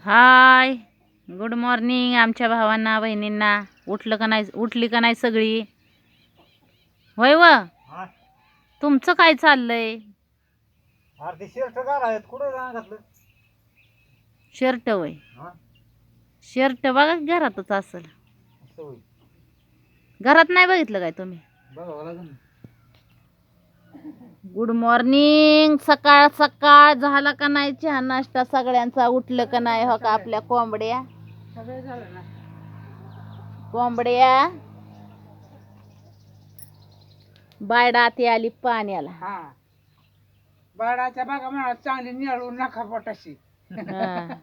हाय, good morning आमच्या भावांना बहिणींना. उठली का नाही सगळी? होय व हा तुमचं काय चाललंय? अर्धी शर्ट घालायत कुठे घातलं शर्ट वय हा शर्ट बघा की घरातच असेल. असं होईल घरात नाही बघितलं काय तुम्ही? बघावं लागेल ना. Good morning. सकाळ सकाळ झाला का नाही चहा नाश्ता सगळ्यांचा? उठलं का नाही? हो का आपल्या कोंबड्या सगळं झालं ना. कोंबड्या बायडा ती आली पाण्याला. हा बाळाच्या बागा म्हणा चांगली निळून नका पोटाशी. हा.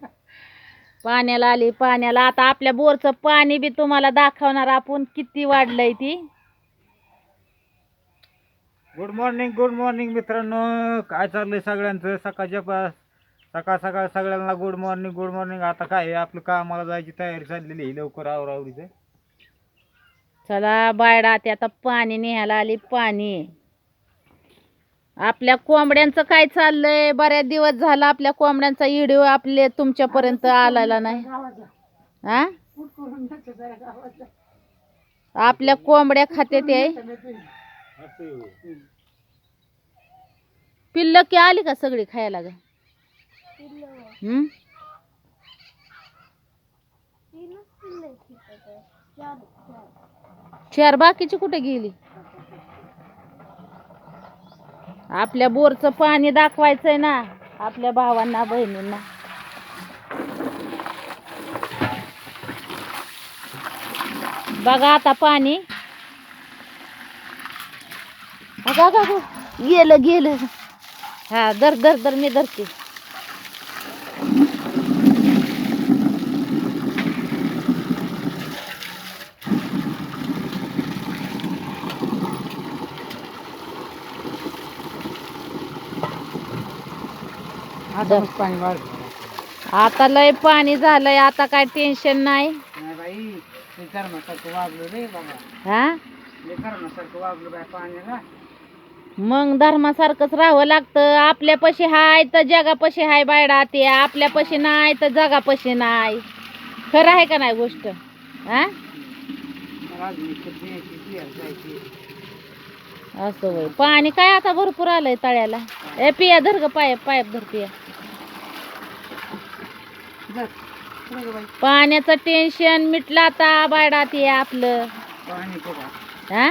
पाण्याला आली पाण्याला. आता आपल्या बोरचं पाणी बी तुम्हाला दाखवणार आपण किती वाढलंय ती. गुड मॉर्निंग मित्रांनो. काय चाललंय सगळ्यांचं? सकाळ सकाळ सगळ्यांना गुड मॉर्निंग. आता काय आहे, आपलं कामाला जायची तयारी चाललेली आहे. लवकर आवरावरीचं. चला बायडा ती आता पाणी न्यायला आली. पाणी आपल्या कोंबड्यांचं काय चाललंय? बऱ्याच दिवस झाला आपल्या कोंबड्यांचा व्हिडिओ आपले तुमच्यापर्यंत आलेला नाही. हा, आपल्या कोंबड्या खाते ते पिल्ल की आली का सगळी खायला ग? चार बाकीची कुठे गेली? आपल्या बोरचं पाणी दाखवायचंय ना आपल्या भावांना बहिणींना. बघा आता पाणी. गेलं. हा, दर मी धरते. पाणी वाढ आता लय पाणी झालंय. आता काय टेन्शन नाही. बाई, ते धर्मासारखं वागलो रे बाबा. हा, ते धर्मासारखं वागलो बाय पाण्याला. मग धर्मासारखंच राहावं लागतं. आपल्यापाशी हाय तर जगापाशी हाय बायडा. ते आपल्यापाशी नाही तर जगापाशी नाही. खरं आहे का नाही गोष्ट? हा, असं होय. पाणी काय आता भरपूर आलंय तळ्याला. ए पिया धर ग, पाईप धर पिया. पाण्याचं टेन्शन मिटलं आता बायडा. ते आपलं पाणी हा,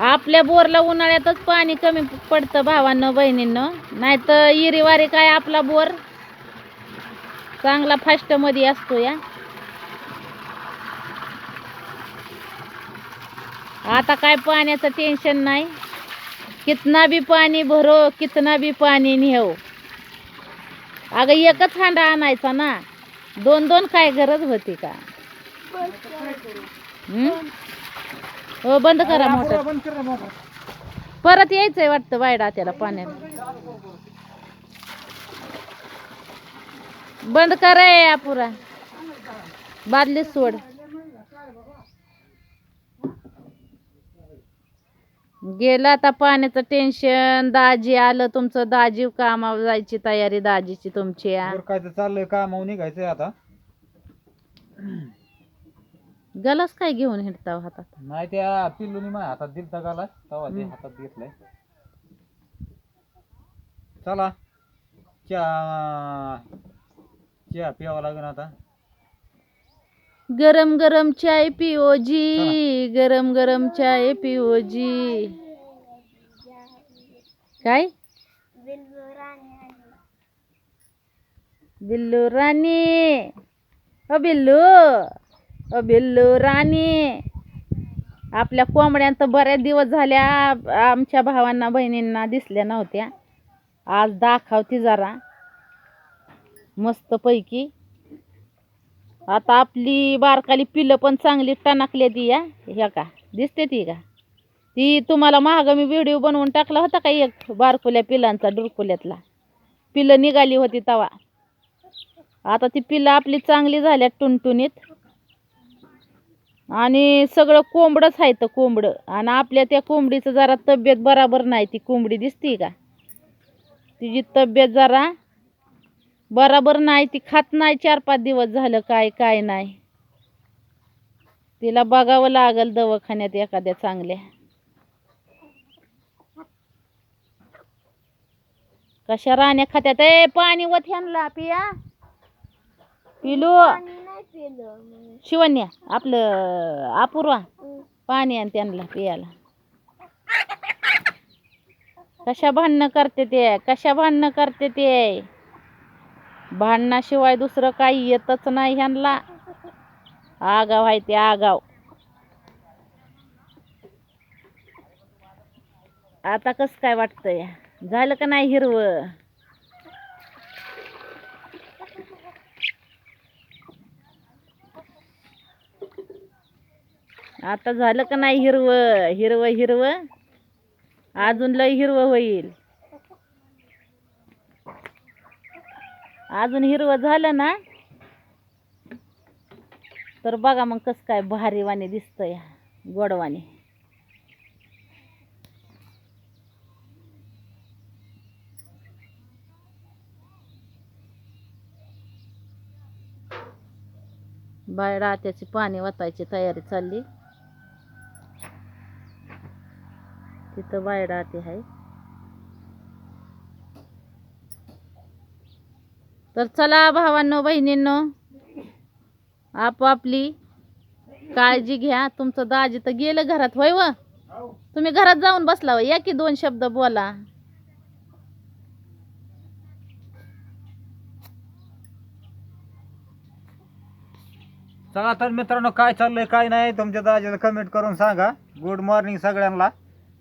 आपल्या बोरला उन्हाळ्यातच पाणी कमी पडतं भावांनो बहिणींनो. नाही तर इरीवारी काय आपला बोर चांगला फास्ट मध्ये असतो या. आता काय पाण्याचं टेन्शन नाही. कितना भी पाणी भरो, कितना भी पाणी नेहो. अगं एकच हांडा आणायचा ना, दोन काय गरज होती का? हो, बंद करा मोटर. परत यायचंय वाटतं बायडा त्याला पाण्याला. बंद करे पुरा. बादली सोड. गेलं आता पाण्याचं टेन्शन. दाजी आलं तुमचं. दाजी कामावर जायची तयारी दाजीची तुमची. काय तर चाललंय कामावर निघायचंय आता. गलास काय घेऊन हिंडता हातात? नाही, त्या पिल्लूनी माझ्या हातात दिलता गाला तवा ते हातात घेतलाय. चला चहा प्यावा लागेल आता. गरम गरम चाय पिओ जी. गरम गरम चाय पिओ जी. काय? बिल्लू राणी. ओ बिल्लू राणी. आपल्या कोंबड्यांत बऱ्याच दिवस झाल्या आमच्या भावांना बहिणींना दिसल्या नव्हत्या. आज दाखवती जरा मस्त पैकी. आता आपली बारकाली पिल्लं पण चांगली टणकली ती या. ह्या का दिसते ती का? ती तुम्हाला महाग मी व्हिडिओ बनवून टाकला होता का? एक बारकुल्या पिलांचा डुरकुल्यातला पिल्लं निघाली होती तवा. आता ती पिल्लं आपली चांगली झाल्या टुनटुनीत. आणि सगळं कोंबडंच आहे तर कोंबडं. आणि आपल्या त्या कोंबडीचं जरा तब्येत बराबर नाही. ती कोंबडी दिसती का? तिची तब्येत जरा बराबर नाही, ती खात नाही 4-5 दिवस झालं, काय नाही. तिला बघावं लागल दवाखान्यात एखाद्या चांगल्या. कशा राण्या खात्यात. ए पाणी वत ह्यांना पिया. पिलू शिवण्या आपलं अपूर्वा पाणी आण त्यांना पियाला. कशा भांडणं करते ते भांडणाशिवाय दुसरं काही येतच नाही ह्यांना. आगाव आहे ते आगाव. आता कसं काय वाटतंय, झालं का नाही हिरवं? आता झालं का नाही हिरवं? हिरवं अजून लय हिरवं होईल. अजून हिरवं झालं ना तर बघा मग कसं काय भारीवाणी दिसतंय, गोडवाणी. बायडा त्याची पाणी वतायची तयारी चालली. तिथं बायडा ते आहे. तर चला भावांनो बहिणींनो, आपापली काळजी घ्या. तुमचं दाजी तर गेलं घरात, होय व? तुम्ही घरात जाऊन बसला व, या की 2 शब्द बोला. चला तर मित्रांनो, काय चाललंय काय नाही तुमच्या दाजीला कमेंट करून सांगा. गुड मॉर्निंग सगळ्यांना.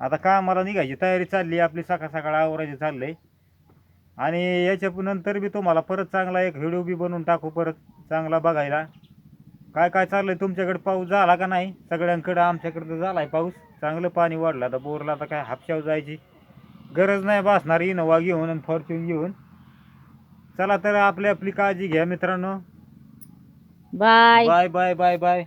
आता कामाला निघायची तयारी चालली आपली, सकाळ आवरायची चाललंय. आणि याच्या नंतर बी तुम्हाला परत चांगला एक व्हिडिओ बी बनवून टाकू, परत चांगला बघायला. काय चाललंय तुमच्याकडे, पाऊस झाला का नाही? सगळ्यांकडे आमच्याकडे तर झालाय पाऊस, चांगलं पाणी वाढलं. आता बोरला आता काय हापशाव जायची गरज नाही भासणार, इनोवा घेऊन आणि फॉर्च्यून घेऊन. चला तर आपली काळजी घ्या मित्रांनो. Bye bye bye bye bye.